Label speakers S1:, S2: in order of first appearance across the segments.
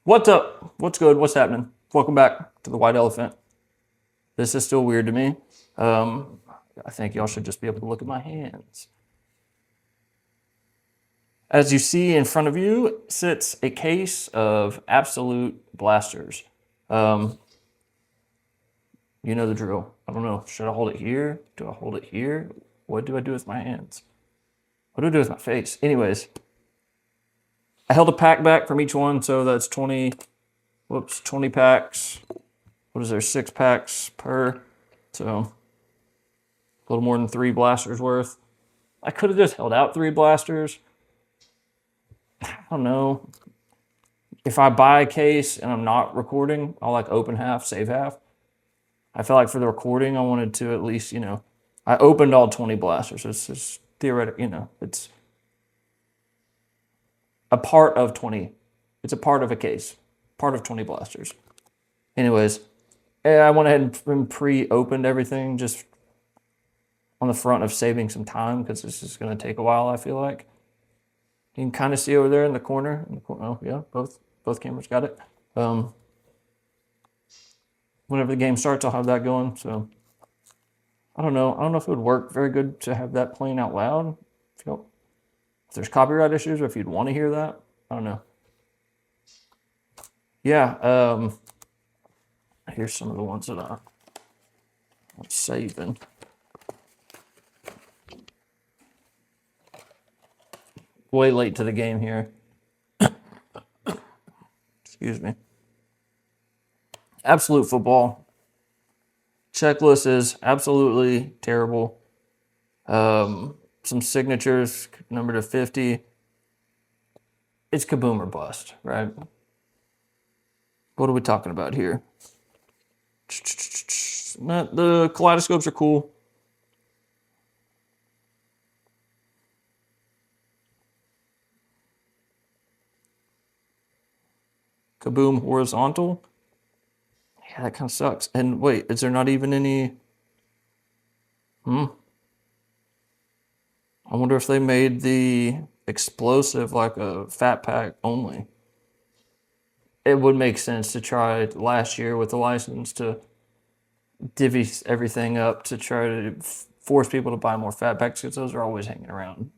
S1: What's up? What's good? What's happening? Welcome back to the White Elephant. This is still weird to me. I think y'all should just be able to look at my hands. As you see in front of you sits a case of absolute blasters. You know the drill. I don't know. Should I hold it here? Do I hold it here? What do I do with my hands? What do I do with my face? Anyways, I held a pack back from each one, so that's 20 packs. What is there, 6 packs per? So a little more than 3 blasters worth. I could have just held out 3 blasters. I don't know. If I buy a case and I'm not recording, I'll like open half, save half. I feel like for the recording, I wanted to at least, I opened all 20 blasters. It's just theoretical, it's a part of 20. It's a part of a case, part of 20 blasters. Anyways, I went ahead and pre-opened everything just on the front of saving some time because this is going to take a while, I feel like. You can kind of see over there in the corner. Oh, yeah, both cameras got it. Whenever the game starts, I'll have that going. So I don't know. I don't know if it would work very good to have that playing out loud. If there's copyright issues or if you'd want to hear that. I don't know. Yeah, here's some of the ones that I'm saving. Way late to the game here. Excuse me. Absolute football. Checklist is absolutely terrible. Some signatures, number to 50. It's KABOOM or bust, right? What are we talking about here? The kaleidoscopes are cool. KABOOM horizontal. Yeah, that kind of sucks. And wait, is there not even any? I wonder if they made the explosive like a fat pack only. It would make sense to try last year with the license to divvy everything up to try to force people to buy more fat packs because those are always hanging around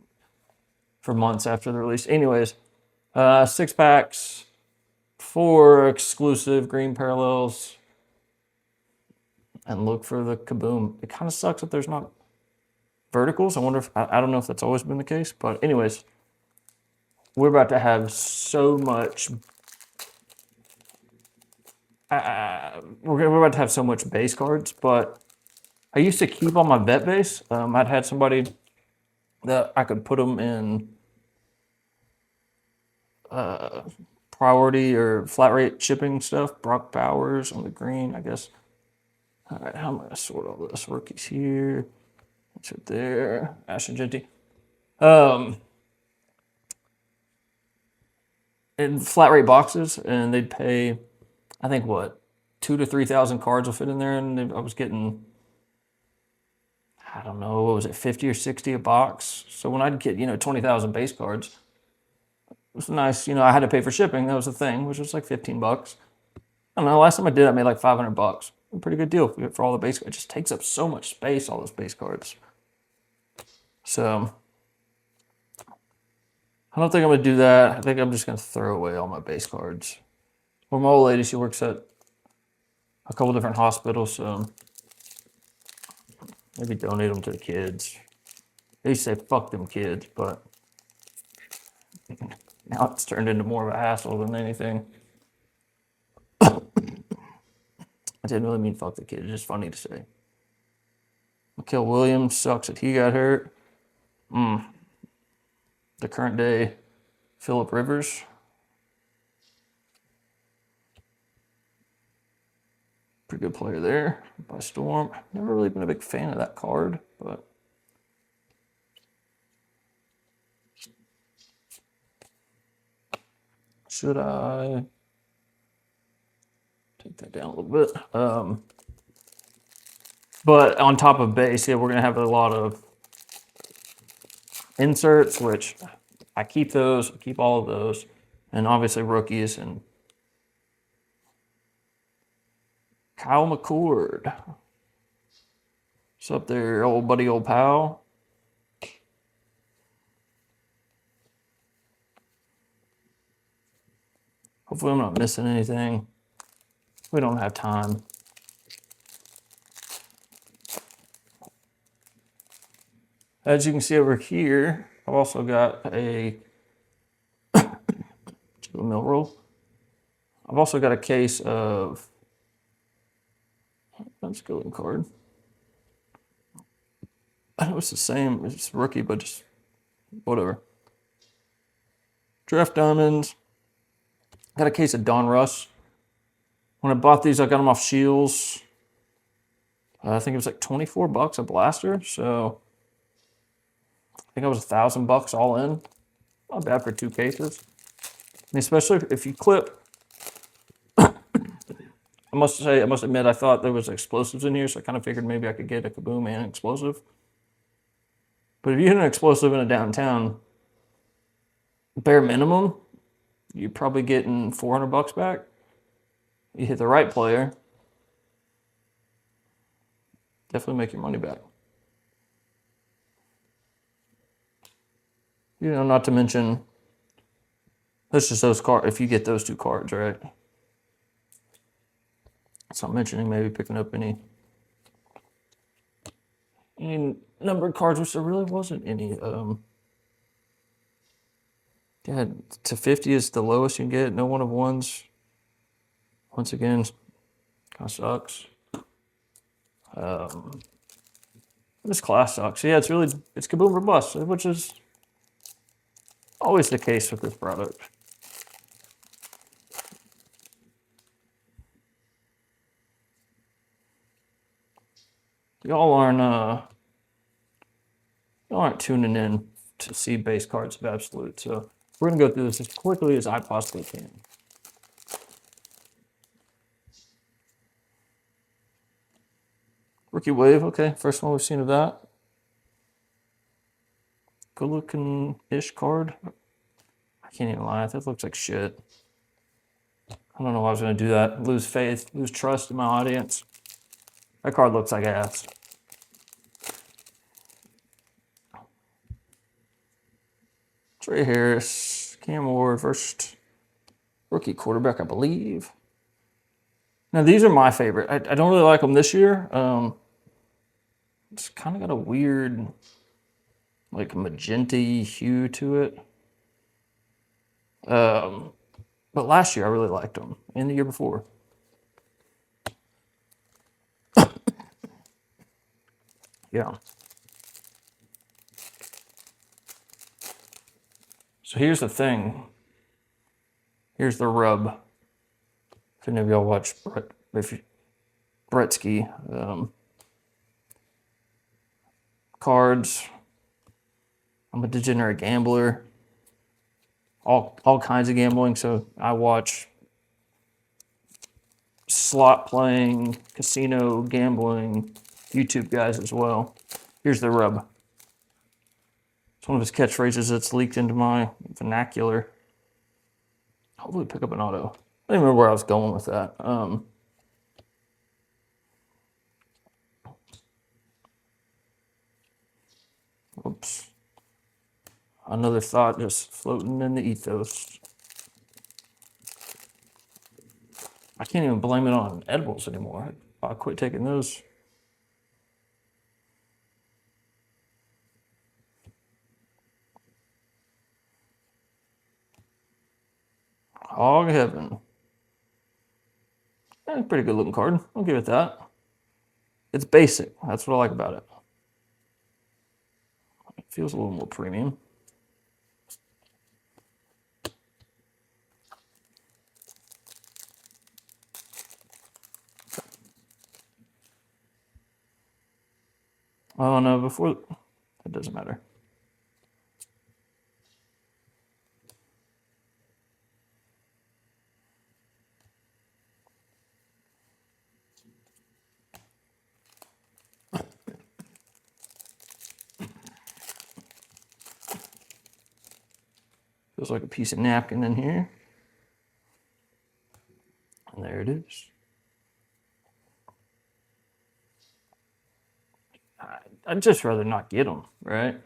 S1: for months after the release. Anyways, 6 packs, 4 exclusive green parallels, and look for the KABOOM. It kind of sucks that there's not verticals. I wonder if, I don't know if that's always been the case, but anyways, we're about to have so much, we're about to have so much base cards, but I used to keep on my vet base. I'd had somebody that I could put them in priority or flat rate shipping stuff. Brock Bowers on the green, I guess. All right, how am I going to sort all this? Rookies here. That's right there. Ashton Genty. In flat rate boxes, and they'd pay, I think, what, 2,000 to 3,000 cards will fit in there, and I was getting, I don't know, what was it, 50 or 60 a box? So when I'd get, 20,000 base cards, it was nice. I had to pay for shipping. That was the thing, which was like 15 bucks. I don't know. Last time I did, I made like 500 bucks. A pretty good deal for all the base cards. It just takes up so much space, all those base cards. So I don't think I'm going to do that. I think I'm just going to throw away all my base cards. Or my old lady, she works at a couple different hospitals, so maybe donate them to the kids. They used to say, fuck them kids, but now it's turned into more of a hassle than anything. I didn't really mean fuck the kids. It's just funny to say. Mikael Williams sucks that he got hurt. The current day Phillip Rivers. Pretty good player there by storm. Never really been a big fan of that card, but should I take that down a little bit? But on top of base, yeah, we're gonna have a lot of inserts, which I keep those, I keep all of those, and obviously rookies and Kyle McCord. What's up there, old buddy, old pal? Hopefully I'm not missing anything. We don't have time. As you can see over here, I've also got a mill roll. I've also got a case of, that's a golden card. I know it's the same, it's rookie, but just whatever. Draft diamonds. Got a case of Don Russ. When I bought these, I got them off Shields. I think it was like 24 bucks a blaster. So I think it was $1,000 all in. Not bad for 2 cases. I mean, especially if you clip. I must admit, I thought there was explosives in here, so I kind of figured maybe I could get a KABOOM and an explosive. But if you hit an explosive in a downtown, bare minimum, you're probably getting $400 back. You hit the right player, definitely make your money back. You know, not to mention, that's just those cards. If you get those 2 cards, right? That's not mentioning maybe picking up any numbered cards, which there really wasn't any. Yeah, to 50 is the lowest you can get. No 1 of 1s. Once again, kind of sucks. This class sucks. Yeah, it's KABOOM or bust, which is always the case with this product. Y'all aren't tuning in to see base cards of Absolute, so we're gonna go through this as quickly as I possibly can. Rookie Wave, okay, first one we've seen of that. Good looking-ish card. I can't even lie, that looks like shit. I don't know why I was gonna do that. Lose faith, lose trust in my audience. That card looks like ass. Trey Harris, Cam Ward, first rookie quarterback, I believe. Now these are my favorite. I don't really like them this year. It's kind of got a weird, like magenta hue to it. But last year I really liked them, and the year before. Yeah. So here's the thing. Here's the rub. If any of y'all watch Bretsky, cards. I'm a degenerate gambler. All kinds of gambling. So I watch slot playing, casino gambling, YouTube guys as well. Here's the rub. It's one of his catchphrases that's leaked into my vernacular. Hopefully pick up an auto. I don't remember where I was going with that. Oops. Another thought just floating in the ethos. I can't even blame it on edibles anymore. I quit taking those. Hog Heaven. Pretty good looking card. I'll give it that. It's basic. That's what I like about it. It feels a little more premium. Oh no, before, it doesn't matter. Feels like a piece of napkin in here. And there it is. I'd just rather not get them, right?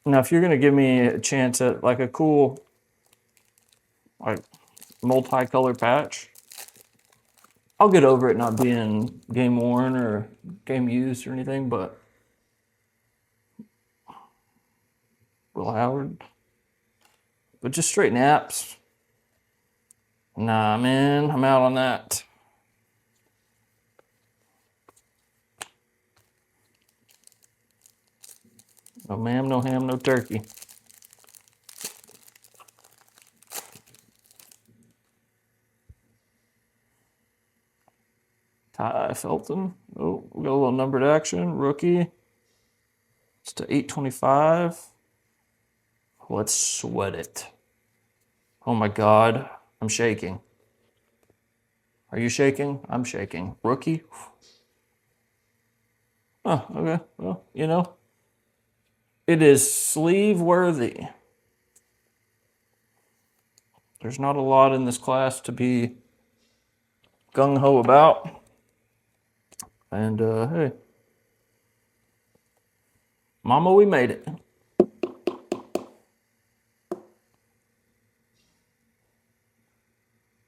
S1: Now, if you're gonna give me a chance at like a cool, like multicolor patch, I'll get over it not being game worn or game used or anything. But Will Howard, but just straight naps. Nah, man, I'm out on that. No ma'am, no ham, no turkey. Ty Felton. Oh, we got a little numbered action. Rookie. It's to 825. Let's sweat it. Oh my God. I'm shaking. Are you shaking? I'm shaking. Rookie. Oh, okay. Well, you know, it is sleeve worthy. There's not a lot in this class to be gung ho about. And hey, Mama, we made it.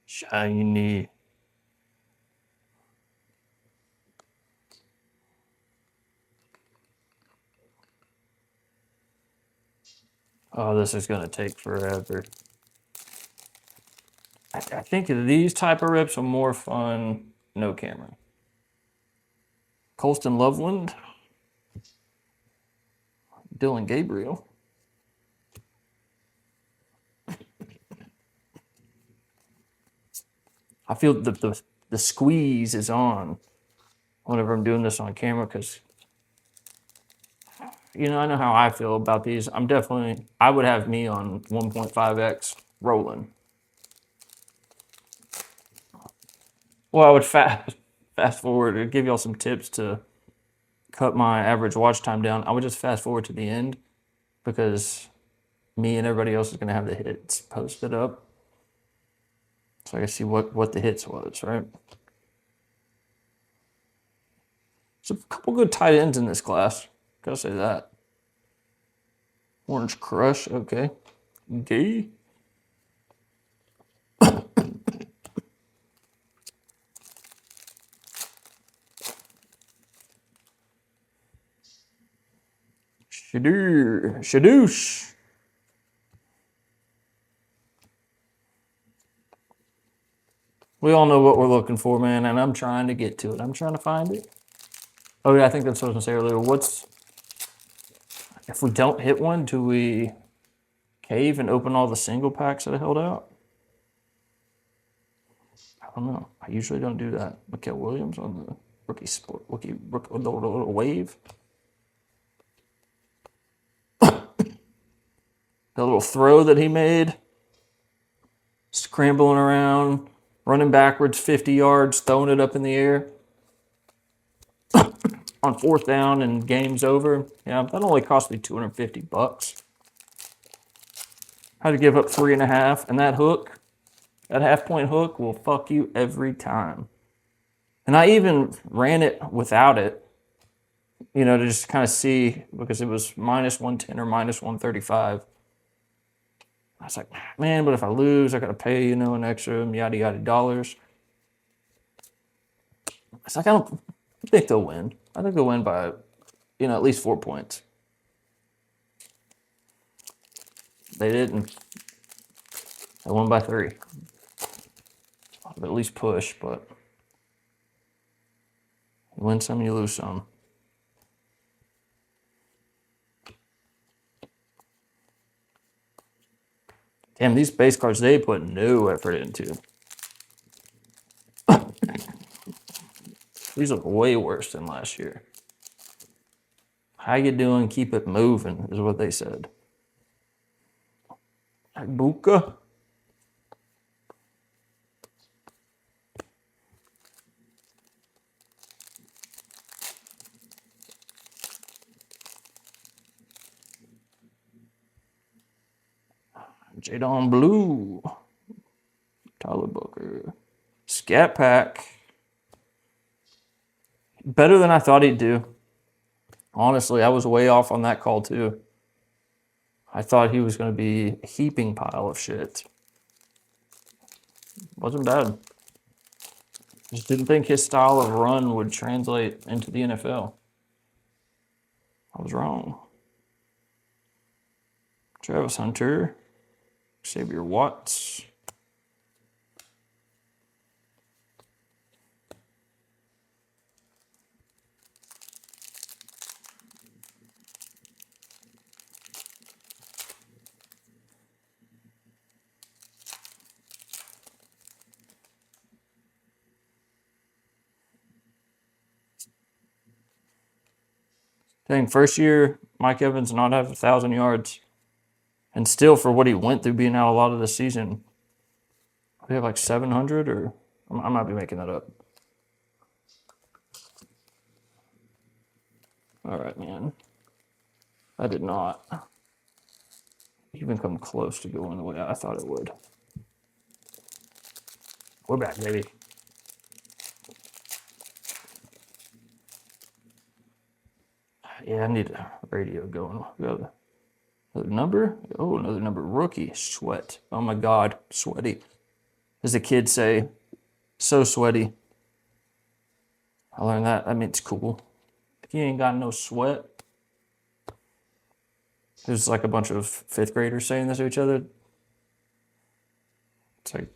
S1: Shiny. Oh, this is gonna take forever. I think these type of rips are more fun no camera. Colston Loveland. Dylan Gabriel. I feel the squeeze is on whenever I'm doing this on camera because, you know, I know how I feel about these. I would have me on 1.5x rolling. Well, I would fast forward to give y'all some tips to cut my average watch time down. I would just fast forward to the end because me and everybody else is going to have the hits posted up. So I can see what the hits was, right? There's a couple good tight ends in this class. Gotta say that. Orange Crush, okay. D. Shadoosh. We all know what we're looking for, man, and I'm trying to get to it. I'm trying to find it. Oh yeah, I think that's what I was gonna say earlier. If we don't hit one, do we cave and open all the single packs that I held out? I don't know. I usually don't do that. Mikael Williams on the rookie wave. The little throw that he made, scrambling around, running backwards 50 yards, throwing it up in the air on 4th down and game's over. Yeah, that only cost me $250. Had to give up 3.5, and that hook, that half-point hook will fuck you every time. And I even ran it without it, you know, to just kind of see, because it was minus 110 or minus 135. I was like, man, but if I lose, I got to pay, you know, an extra yada yada dollars. It's like, I don't think they'll win. I think they'll win by, you know, at least 4 points. They didn't. They won by 3. I'll at least push, but you win some, you lose some. Damn, these base cards, they put no effort into. These look way worse than last year. How you doing? Keep it moving, is what they said. Buka. Jadon Blue. Tyler Booker. Scat Pack. Better than I thought he'd do. Honestly, I was way off on that call too. I thought he was going to be a heaping pile of shit. Wasn't bad. Just didn't think his style of run would translate into the NFL. I was wrong. Travis Hunter, Xavier Watts. Dang, first year Mike Evans not have 1,000 yards, and still for what he went through being out a lot of the season, they have like 700 or I might be making that up. All right, man. I did not even come close to going the way I thought it would. We're back, baby. Yeah, I need a radio going. We got another number. Oh, another number. Rookie. Sweat. Oh my God. Sweaty. As the kids say, so sweaty. I learned that. I mean, it's cool. If you ain't got no sweat. There's like a bunch of fifth graders saying this to each other. It's like,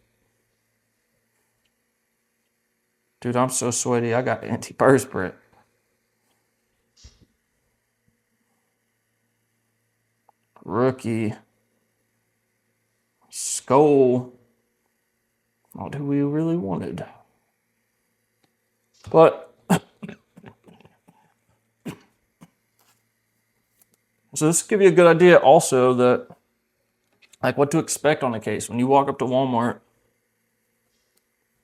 S1: dude, I'm so sweaty. I got antiperspirant. Rookie. Skull. Not who we really wanted. But so this will give you a good idea also that like what to expect on a case. When you walk up to Walmart,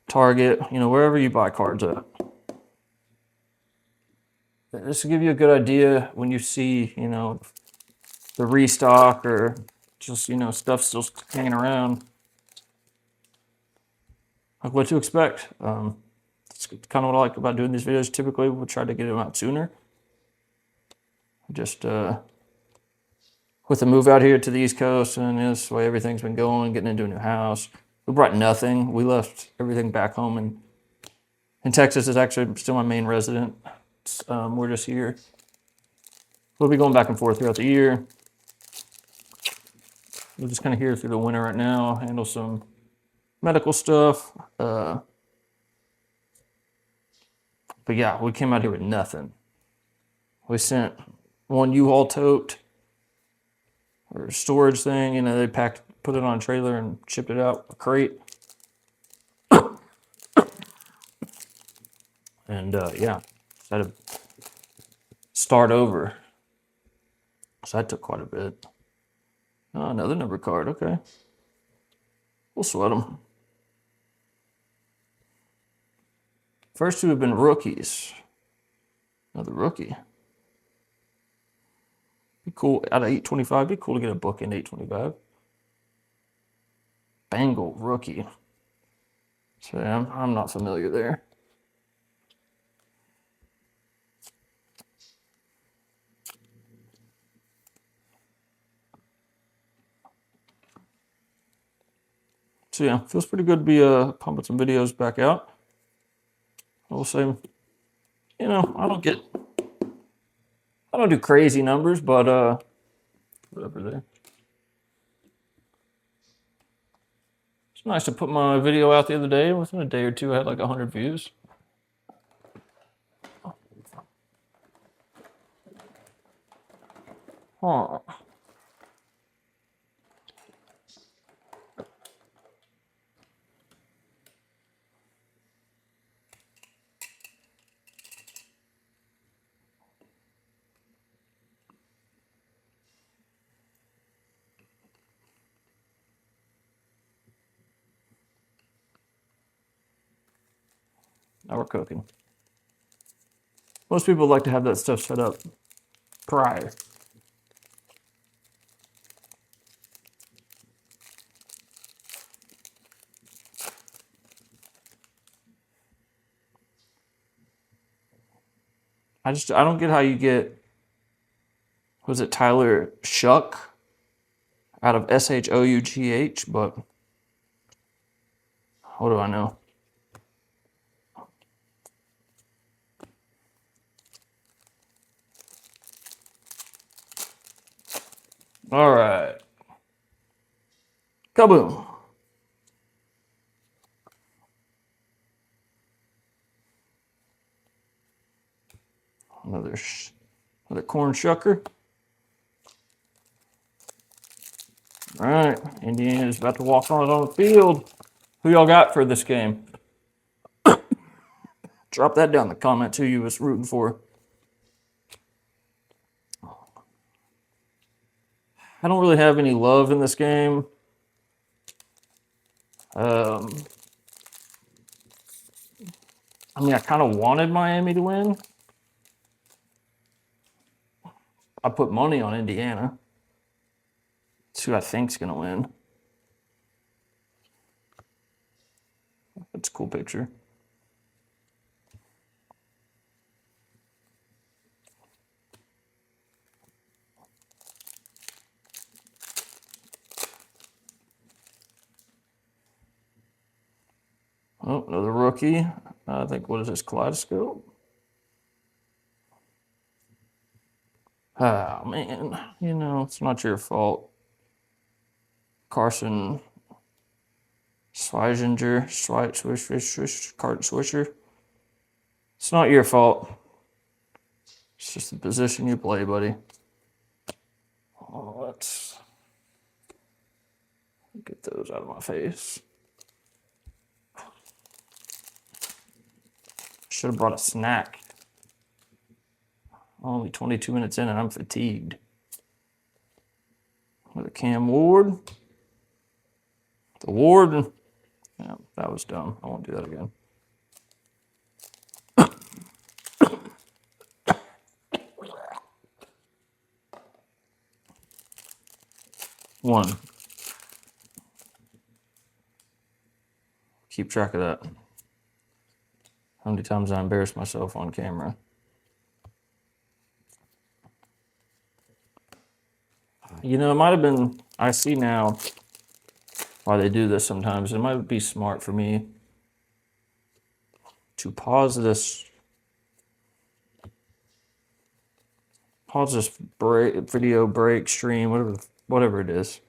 S1: Target, wherever you buy cards at. This will give you a good idea when you see, the restock or just, stuff still hanging around. Like what to expect. That's kind of what I like about doing these videos. Typically, we'll try to get them out sooner. Just with the move out here to the East Coast and this way everything's been going, getting into a new house. We brought nothing. We left everything back home, and in Texas is actually still my main resident. We're just here. We'll be going back and forth throughout the year. We're just kind of here through the winter right now, handle some medical stuff. But yeah, we came out here with nothing. We sent one U-Haul tote or storage thing, they put it on a trailer and shipped it out, a crate. And yeah, had to start over. So that took quite a bit. Oh, another number card, okay. We'll sweat them. First two have been rookies. Another rookie. Be cool, out of 825, be cool to get a book in 825. Bengal rookie. So yeah, I'm not familiar there. So yeah, feels pretty good to be pumping some videos back out. I will say, I don't do crazy numbers, but whatever there. It's nice to put my video out the other day. Within a day or two, I had like 100 views. Huh. Now we're cooking. Most people like to have that stuff set up prior. I don't get how you get was it Tyler Shuck out of SHOUGH, but what do I know? All right. Kaboom. Another corn shucker. All right, Indiana's about to walk on the field. Who y'all got for this game? Drop that down in the comments who you was rooting for. I don't really have any love in this game. I mean, I kind of wanted Miami to win. I put money on Indiana. That's who I think's going to win. That's a cool picture. Oh, another rookie. I think, what is this, Kaleidoscope? Ah, man. You know, it's not your fault. Carson Schweizinger, Carton Swisher. It's not your fault. It's just the position you play, buddy. Oh, let's get those out of my face. Should have brought a snack. Only 22 minutes in and I'm fatigued. With a Cam Ward. The Ward. Yeah, that was dumb. I won't do that again. One. Keep track of that. How many times I embarrassed myself on camera. You know, it might have been, I see now why they do this sometimes. It might be smart for me to pause this video break, stream, whatever it is,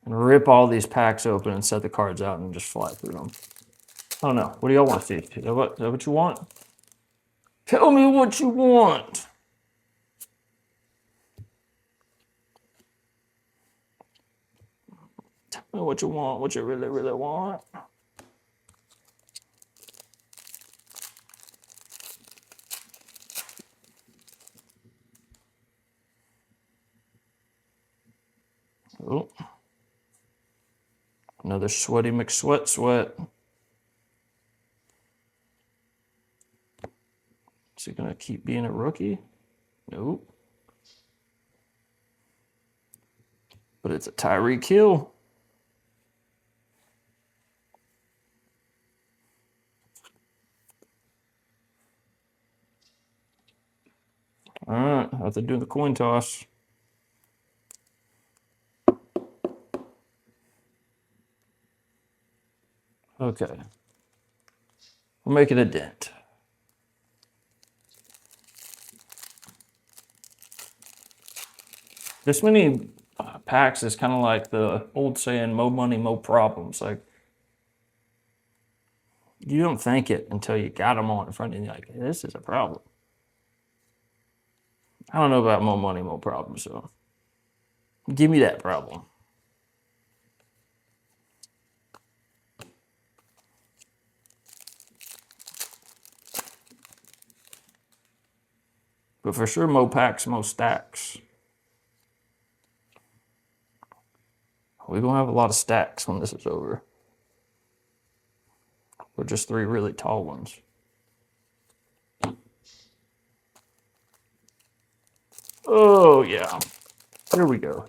S1: and rip all these packs open and set the cards out and just fly through them. I don't know. What do y'all want to see? Is that what you want? Tell me what you want. Tell me what you want, what you really, really want. Oh. Another Sweaty McSweat. Is he going to keep being a rookie? Nope. But it's a Tyreek Hill. All right, I have to do the coin toss. Okay. We'll make it a dent. This many packs is kind of like the old saying, "Mo money, mo problems." Like, you don't think it until you got them all in front of you. You're like, this is a problem. I don't know about mo money, mo problems, so give me that problem. But for sure, mo packs, mo stacks. We're going to have a lot of stacks when this is over. Or just 3 really tall ones. Oh, yeah. Here we go.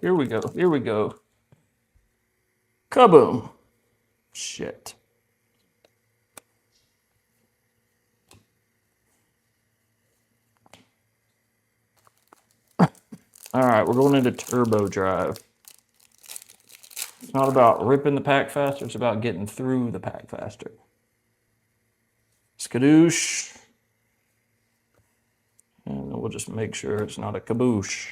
S1: Kaboom. Shit. All right, we're going into turbo drive. It's not about ripping the pack faster, it's about getting through the pack faster. Skadoosh. And we'll just make sure it's not a kaboosh.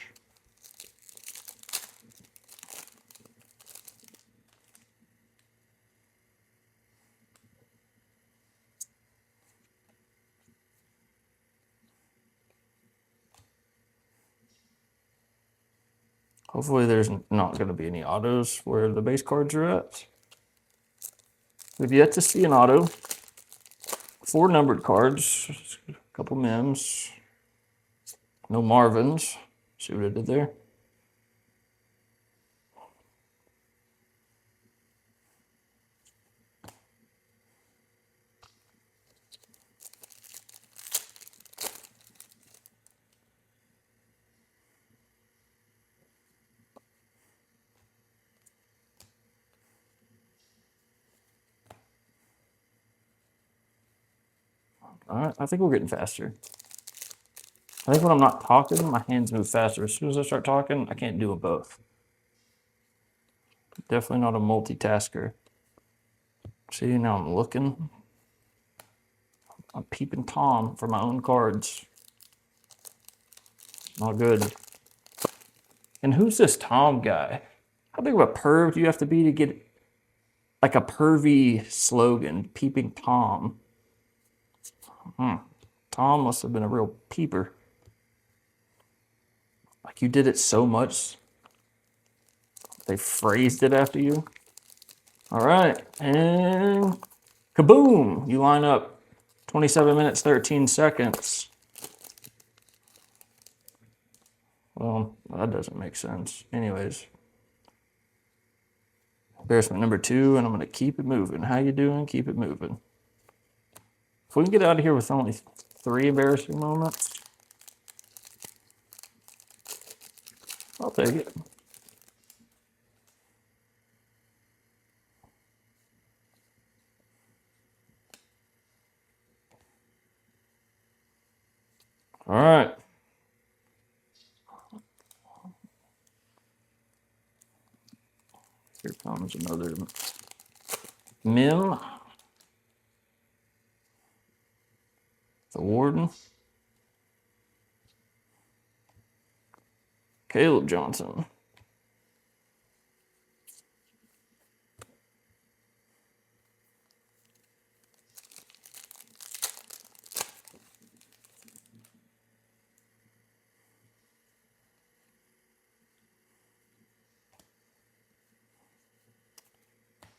S1: Hopefully there's not going to be any autos where the base cards are at. We've yet to see an auto. 4 numbered cards, a couple Mims, no Marvins. See what I did there? All right, I think we're getting faster. I think when I'm not talking, my hands move faster. As soon as I start talking, I can't do them both. Definitely not a multitasker. See, now I'm looking. I'm peeping Tom for my own cards. Not good. And who's this Tom guy? How big of a perv do you have to be to get like a pervy slogan, peeping Tom? Tom must have been a real peeper. Like you did it so much, they phrased it after you. All right, and kaboom! You line up 27 minutes, 13 seconds. Well, that doesn't make sense. Anyways, embarrassment number 2, and I'm gonna keep it moving. How you doing? Keep it moving. If we can get out of here with only 3 embarrassing moments, I'll take it. All right. Here comes another Mim. The Warden. Caleb Johnson.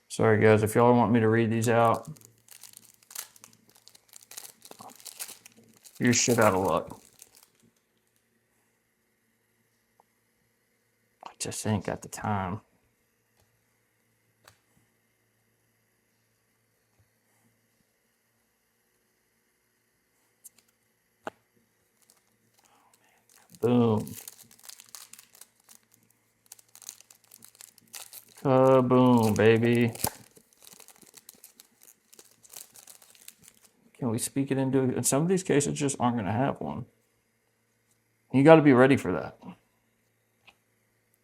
S1: Sorry guys, if y'all want me to read these out, you're shit out of luck. I just ain't got the time. Boom. Kaboom, baby. Can we speak it into it? In some of these cases just aren't going to have one. You got to be ready for that.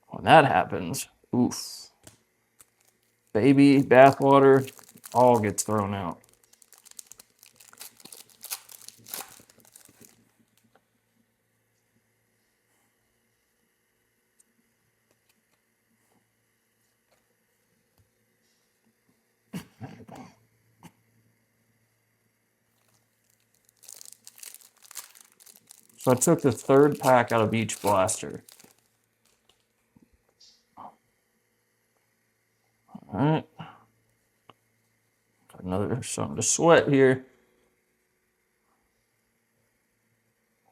S1: When that happens, oof. Baby, bathwater, all gets thrown out. So I took the 3rd pack out of each blaster. All right. Another something to sweat here.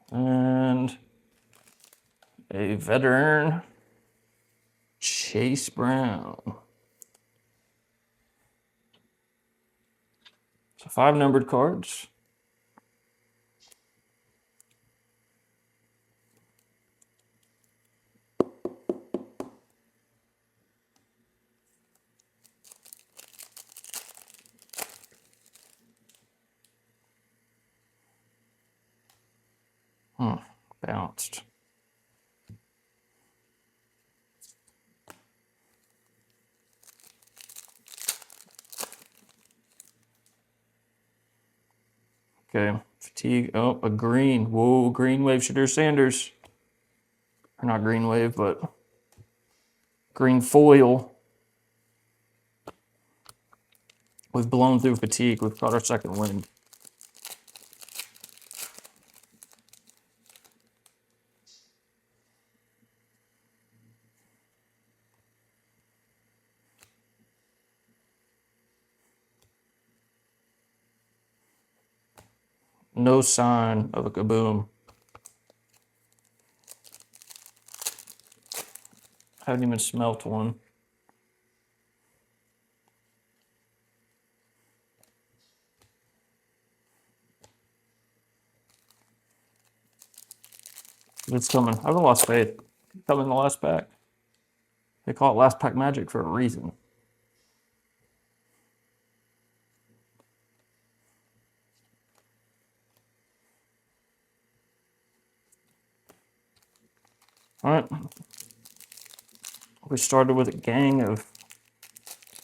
S1: And a veteran, Chase Brown. So 5 numbered cards. Bounced. Okay, fatigue. Oh, a green. Whoa, green wave Shadur Sanders. Or not green wave, but green foil. We've blown through fatigue. We've caught our second wind. No sign of a KABOOM. Haven't even smelt one. It's coming. I haven't lost faith. Coming in the last pack. They call it last pack magic for a reason. All right. We started with a gang of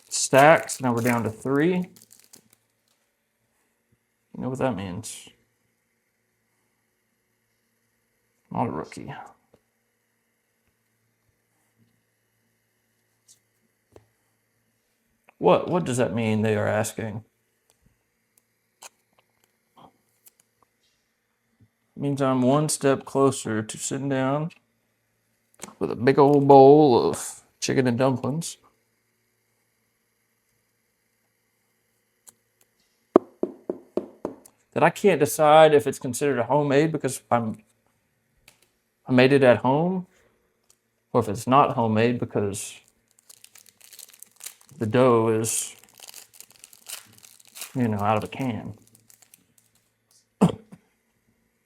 S1: stacks. Now we're down to 3. You know what that means. Not a rookie. What does that mean, they are asking? It means I'm one step closer to sitting down with a big old bowl of chicken and dumplings. That I can't decide if it's considered a homemade because I made it at home, or if it's not homemade because the dough is, you know, out of a can.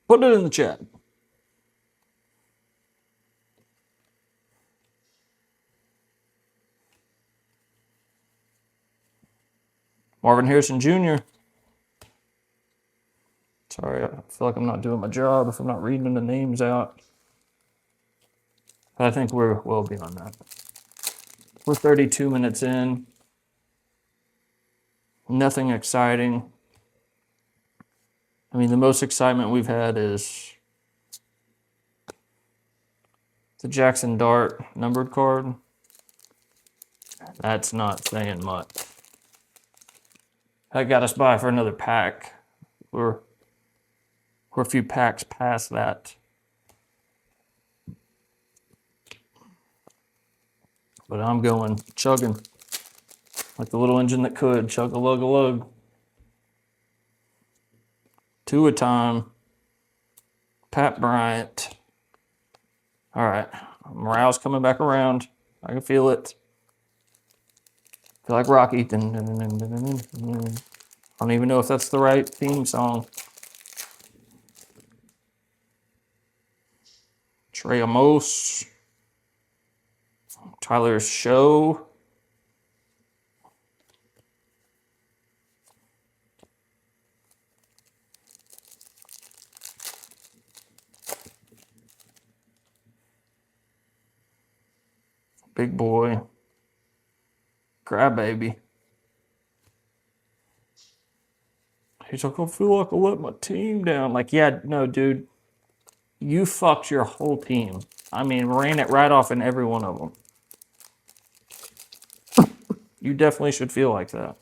S1: Put it in the chat. Marvin Harrison Jr. Sorry, I feel like I'm not doing my job if I'm not reading the names out. But I think we're well beyond that. We're 32 minutes in. Nothing exciting. I mean, the most excitement we've had is the Jackson Dart numbered card. That's not saying much. That got us by for another pack. We're a few packs past that. But I'm going chugging like the little engine that could. Chug a lug a lug. 2 a time. Pat Bryant. All right. Morale's coming back around. I can feel it. Feel like Rocky. I don't even know if that's the right theme song. Trey Amos. Tyler Show. Big boy. Crybaby. He's like, I feel like I let my team down. Like, yeah, no, dude. You fucked your whole team. I mean, ran it right off in every one of them. You definitely should feel like that.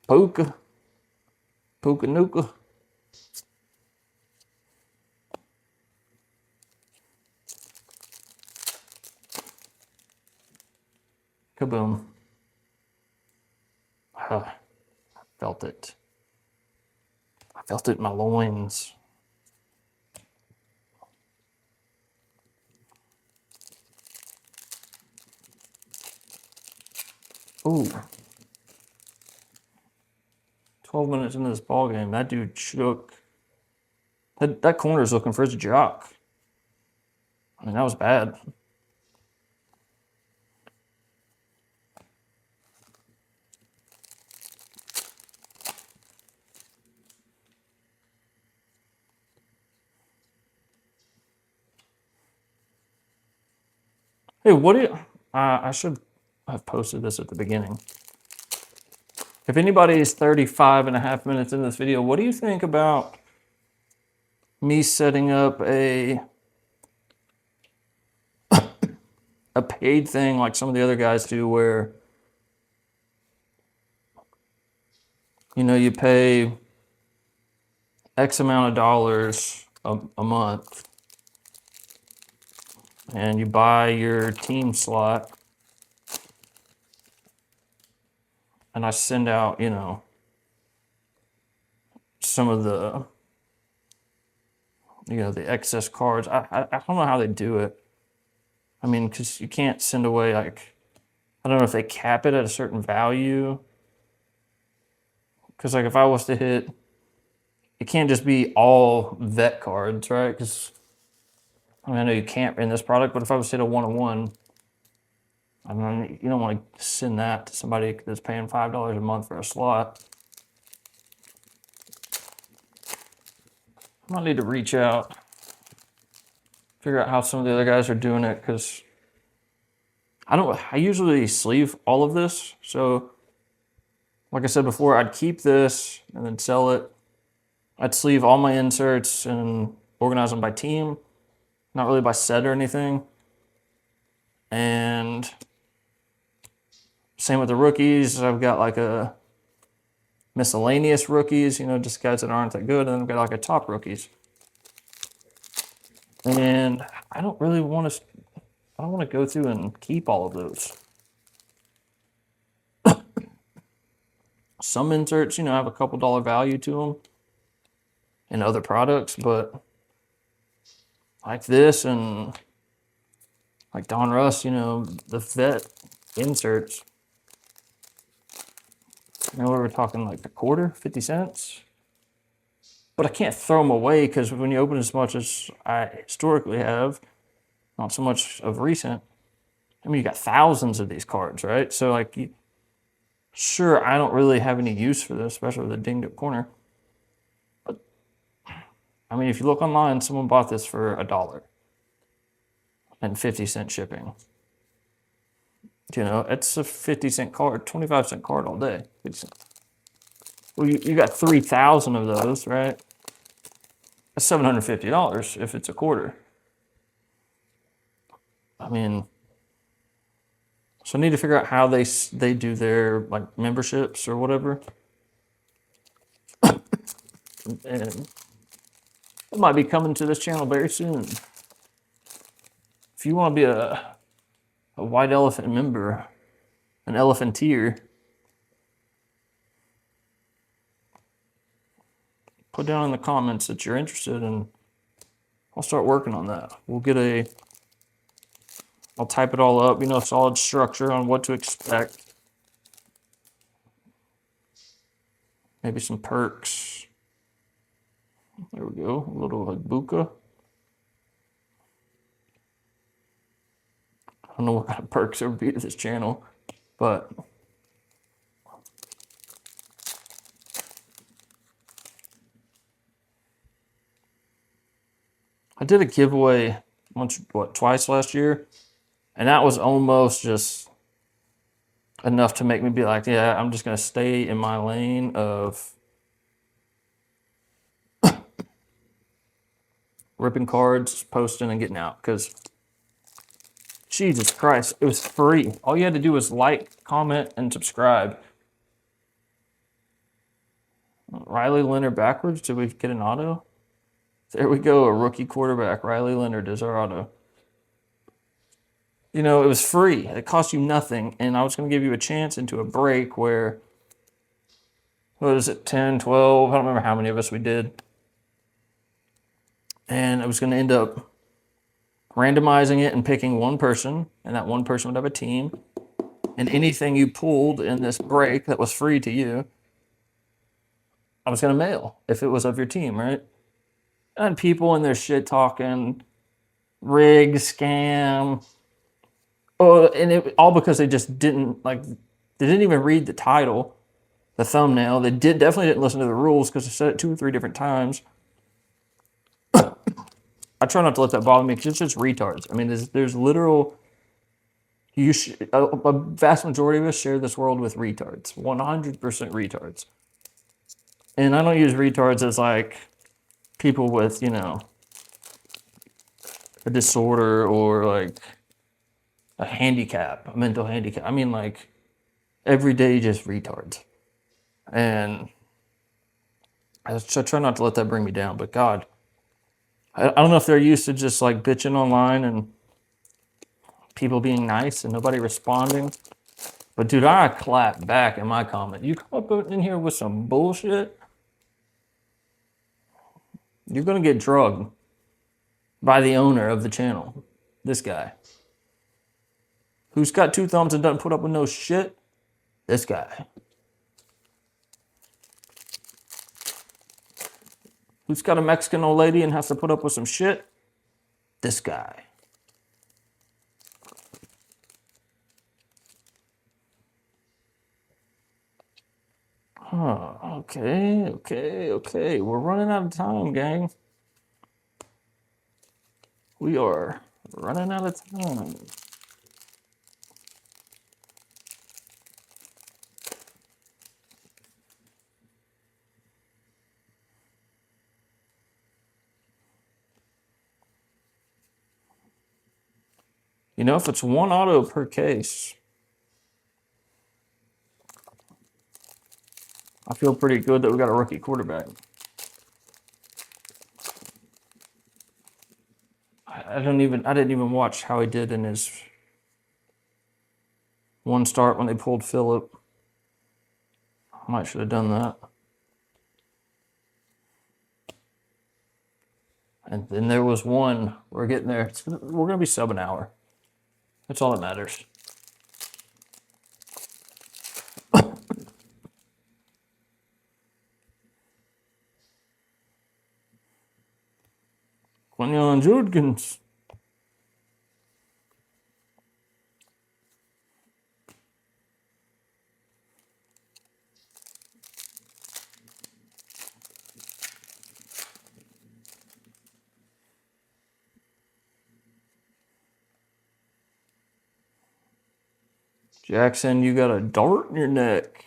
S1: Puka. Puka Nuka. KABOOM. I felt it. I felt it in my loins. Ooh. 12 minutes into this ball game, that dude shook. That corner's looking for his jock. I mean, that was bad. Hey, what do you... I should have posted this at the beginning. If anybody is 35.5 minutes into this video, what do you think about me setting up a paid thing like some of the other guys do, where you pay X amount of dollars a month and you buy your team slot, and I send out, some of the, the excess cards. I don't know how they do it. I mean, because you can't send away, like, I don't know if they cap it at a certain value. Because, like, if I was to hit, it can't just be all vet cards, right? Because, I know you can't in this product, but if I was to hit a 1-on-1, I mean, you don't want to send that to somebody that's paying $5 a month for a slot. I might need to reach out, figure out how some of the other guys are doing it, because I usually sleeve all of this. So, like I said before, I'd keep this and then sell it. I'd sleeve all my inserts and organize them by team, not really by set or anything. And same with the rookies. I've got like a miscellaneous rookies, just guys that aren't that good. And then I've got like a top rookies. And I don't really want to go through and keep all of those. Some inserts, have a couple dollar value to them in other products, but like this and like Don Russ, the vet inserts, we're talking like a quarter, 50 cents. But I can't throw them away, because when you open as much as I historically have, not so much of recent, I mean, you got thousands of these cards, right? So, like, sure, I don't really have any use for this, especially with a dinged up corner. But, I mean, if you look online, someone bought this for $1 and 50-cent shipping. It's a 50-cent card, 25-cent card all day. 50 cents. Well, you got 3,000 of those, right? That's $750 if it's a quarter. I mean, so I need to figure out how they do their, like, memberships or whatever. And it might be coming to this channel very soon. If you want to be a white elephant member, an elephantier, put down in the comments that you're interested, and I'll start working on that. I'll type it all up, solid structure on what to expect. Maybe some perks. There we go, a little like Buka. I don't know what kind of perks there would be to this channel, but I did a giveaway twice last year, and that was almost just enough to make me be like, yeah, I'm just going to stay in my lane of ripping cards, posting, and getting out, because Jesus Christ, it was free. All you had to do was like, comment, and subscribe. Riley Leonard backwards. Did we get an auto? There we go. A rookie quarterback. Riley Leonard is our auto. It was free. It cost you nothing. And I was going to give you a chance into a break where, what is it, 10, 12? I don't remember how many of us we did. And I was going to end up randomizing it and picking one person, and that one person would have a team. And anything you pulled in this break that was free to you, I was going to mail if it was of your team, right? And people in their shit talking, rig, scam. Oh, and it all because they just didn't, they didn't even read the title, the thumbnail. They definitely didn't listen to the rules, because I said it 2 or 3 different times. I try not to let that bother me, because it's just retards. I mean, there's literal, A vast majority of us share this world with retards. 100% retards. And I don't use retards as like people with, you know, a disorder or like a handicap, a mental handicap. I mean, like, everyday just retards. And I try not to let that bring me down, but God, I don't know if they're used to just like bitching online and people being nice and nobody responding. But dude, I clap back in my comment. You come up in here with some bullshit, you're gonna get drugged by the owner of the channel. This guy. Who's got 2 thumbs and doesn't put up with no shit? This guy. Who's got a Mexican old lady and has to put up with some shit? This guy. Huh, okay. We're running out of time, gang. We are running out of time. You know, if it's 1 auto per case, I feel pretty good that we got a rookie quarterback. I didn't even watch how he did in his one start when they pulled Phillip. I might should have done that. And then there was one. We're getting there. We're gonna be sub an hour. That's all that matters. Quinyon Judkins. Jackson, you got a dart in your neck.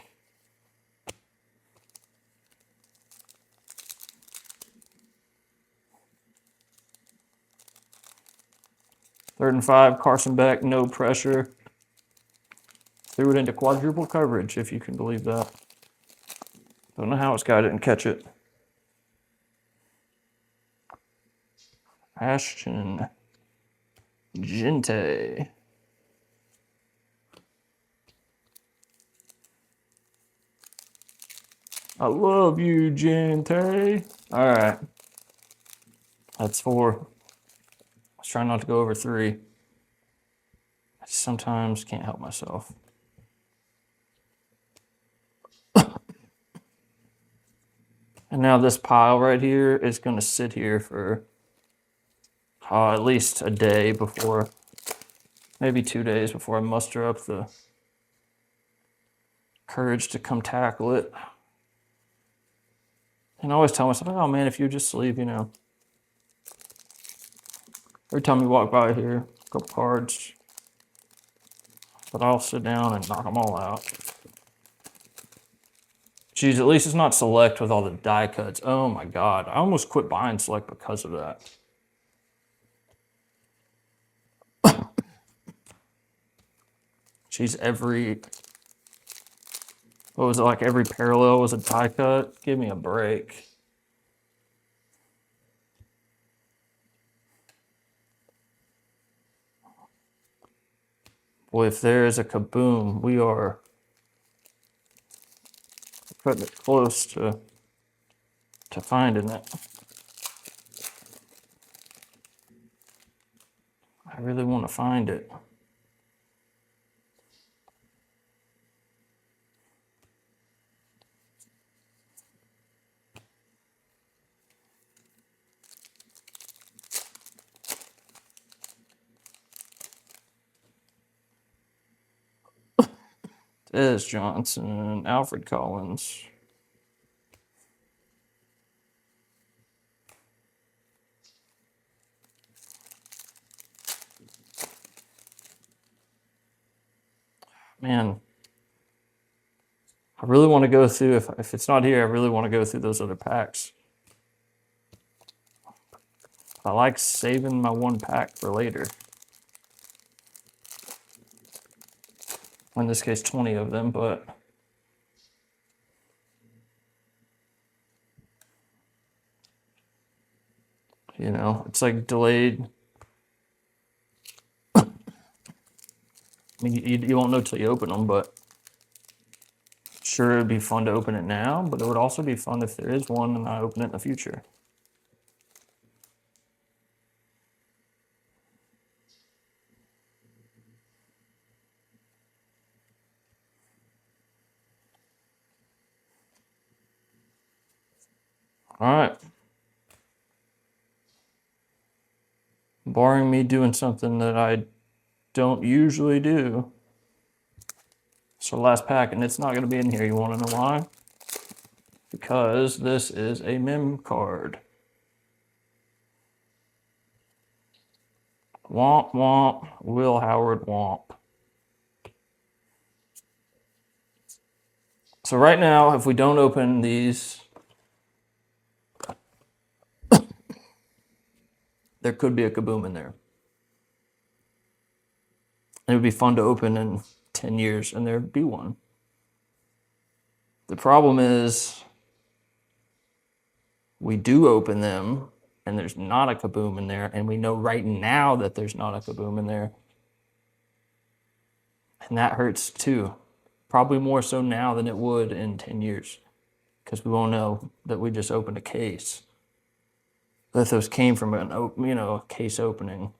S1: Third and 5, Carson Beck, no pressure. Threw it into quadruple coverage, if you can believe that. Don't know how this guy didn't catch it. Ashton Gente. I love you, Gente. All right. That's 4. I was trying not to go over 3. I sometimes can't help myself. And now this pile right here is going to sit here for at least a day before, maybe 2 days before I muster up the courage to come tackle it. And I always tell myself, oh man, if you just sleep, you know. Every time you walk by here, a couple cards. But I'll sit down and knock them all out. Geez, at least it's not select with all the die cuts. Oh my God, I almost quit buying select because of that. Geez, what was it, like every parallel was a die cut? Give me a break. Boy, if there is a KABOOM, we are cutting it close to finding it. I really want to find it. Des Johnson, Alfred Collins. Man, I really want to go through, if it's not here, I really want to go through those other packs. I like saving my one pack for later. In this case, 20 of them, but you know, it's like delayed. I mean, you won't know till you open them, but sure, it'd be fun to open it now, but it would also be fun if there is one and I open it in the future. All right. Barring me doing something that I don't usually do. So last pack, and it's not going to be in here. You want to know why? Because this is a mem card. Womp womp, Will Howard womp. So right now, if we don't open these, there could be a Kaboom in there. It would be fun to open in 10 years and there'd be one. The problem is we do open them and there's not a Kaboom in there, and we know right now that there's not a Kaboom in there. And that hurts too. Probably more so now than it would in 10 years, because we won't know that we just opened a case. That those came from a case opening.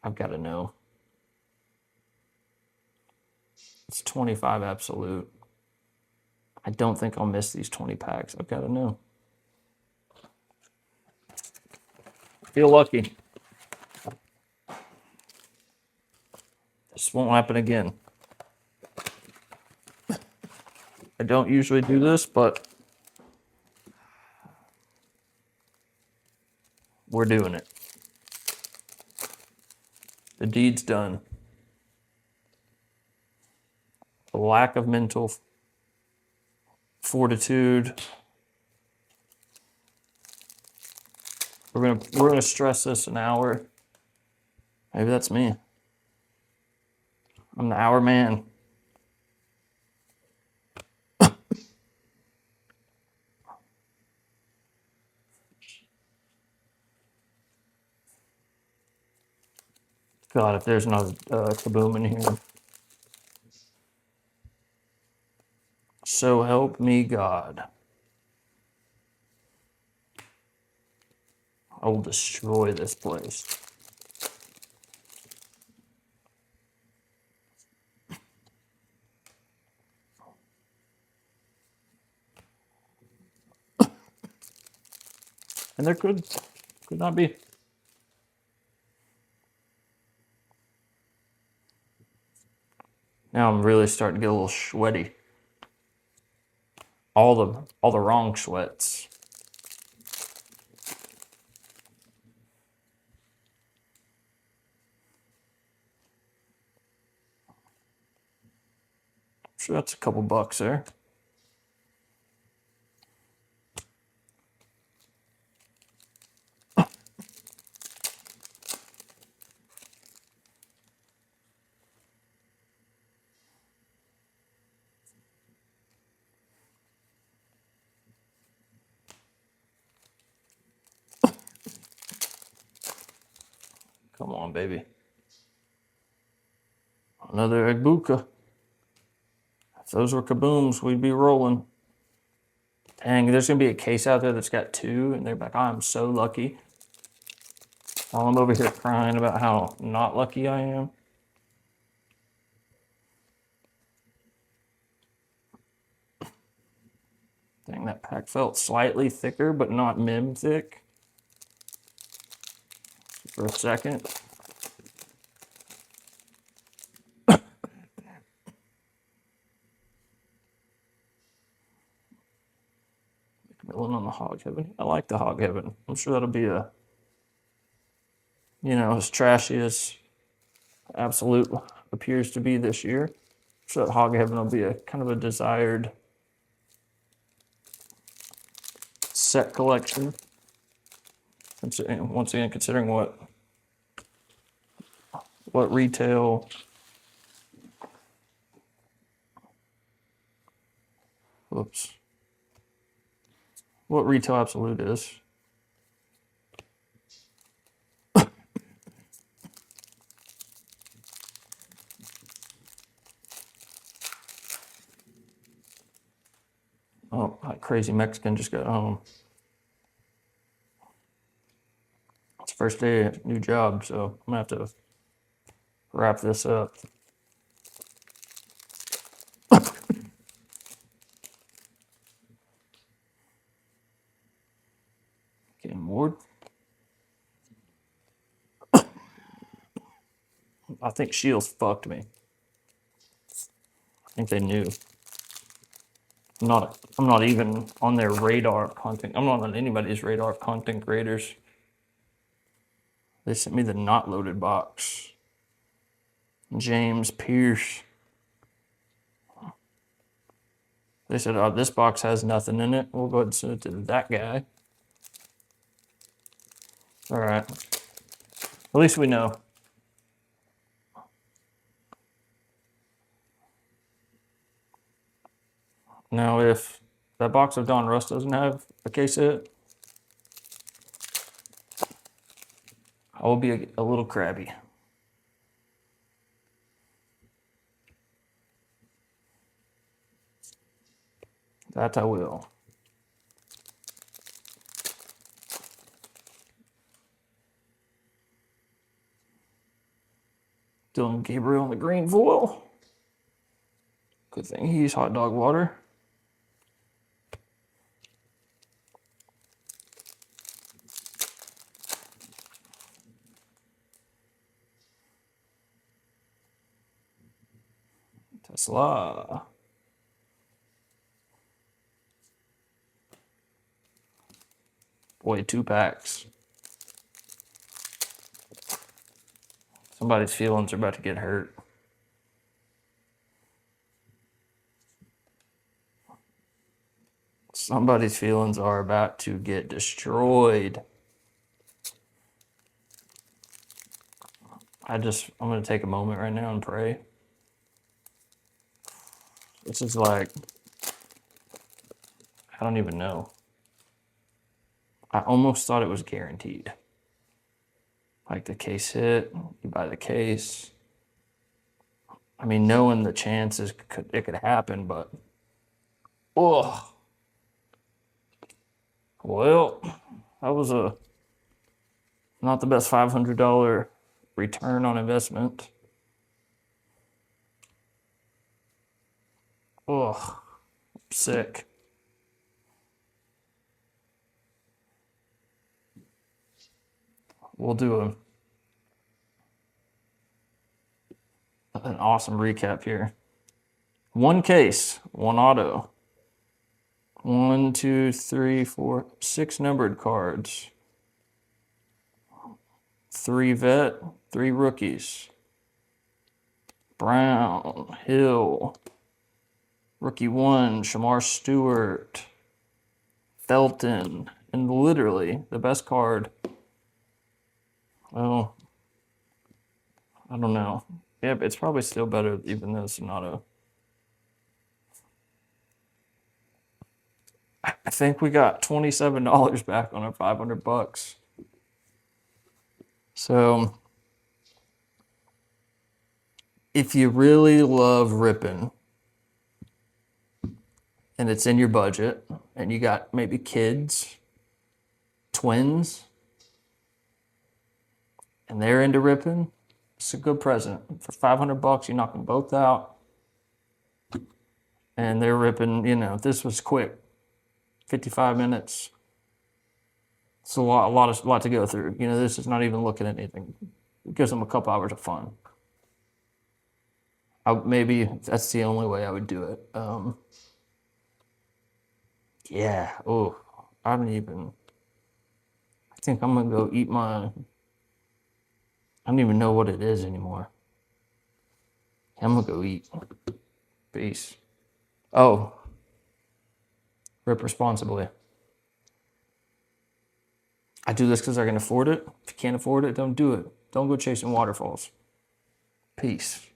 S1: I've got to know. It's 25 absolute. I don't think I'll miss these 20 packs. I've got to know. Feel lucky. This won't happen again. I don't usually do this, but we're doing it. The deed's done. The lack of mental fortitude. We're gonna stress this an hour. Maybe that's me. I'm the hour man. God, if there's another Kaboom in here. So help me God. I will destroy this place. And there could not be. Now I'm really starting to get a little sweaty. All the wrong sweats. So that's a couple bucks there. Come on, baby. Another Egbuka. If those were Kabooms, we'd be rolling. Dang, there's going to be a case out there that's got two, and they're like, I'm so lucky. While I'm over here crying about how not lucky I am. Dang, that pack felt slightly thicker, but not mem thick. For a second. McMillan on the Hog Heaven. I like the Hog Heaven. I'm sure that'll be a you know, as trashy as Absolute appears to be this year. So Hog Heaven will be a kind of a desired set collection. And once again, considering what retail whoops. What retail Absolute is. Oh, that crazy Mexican just got home. It's first day at new job, so I'm gonna have to wrap this up. Getting bored. I think Shields fucked me. I think they knew. I'm not even on their radar of content. I'm not on anybody's radar of content creators. They sent me the not loaded box. James Pierce. They said, oh, this box has nothing in it. We'll go ahead and send it to that guy. All right. At least we know. Now, if that box of Don Russ doesn't have a case hit, I will be a little crabby. That I will. Dylan Gabriel in the green foil. Good thing he's hot dog water. Tesla. Boy, 2 packs. Somebody's feelings are about to get hurt. Somebody's feelings are about to get destroyed. I'm going to take a moment right now and pray. This is like, I don't even know. I almost thought it was guaranteed. Like the case hit, you buy the case. I mean, knowing the chances it could happen, but oh, well, that was not the best $500 return on investment. Oh, sick. We'll do an awesome recap here. 1 case, 1 auto. 1, 2, 3, 4, 6 numbered cards. 3 vet, 3 rookies. Brown, Hill. Rookie 1, Shamar Stewart. Felton. And literally the best card. Well, I don't know. Yeah, but it's probably still better even though it's an auto. I think we got $27 back on our $500. So if you really love ripping and it's in your budget and you got maybe kids, twins, and they're into ripping, it's a good present. For $500, you knock them both out. And they're ripping, you know, this was quick. 55 minutes. It's a lot to go through. You know, this is not even looking at anything. It gives them a couple hours of fun. Maybe that's the only way I would do it. Yeah. Oh, I think I'm gonna go eat my I don't even know what it is anymore. I'm gonna go eat. Peace. Oh, rip responsibly. I do this because I can afford it. If you can't afford it, don't do it. Don't go chasing waterfalls. Peace.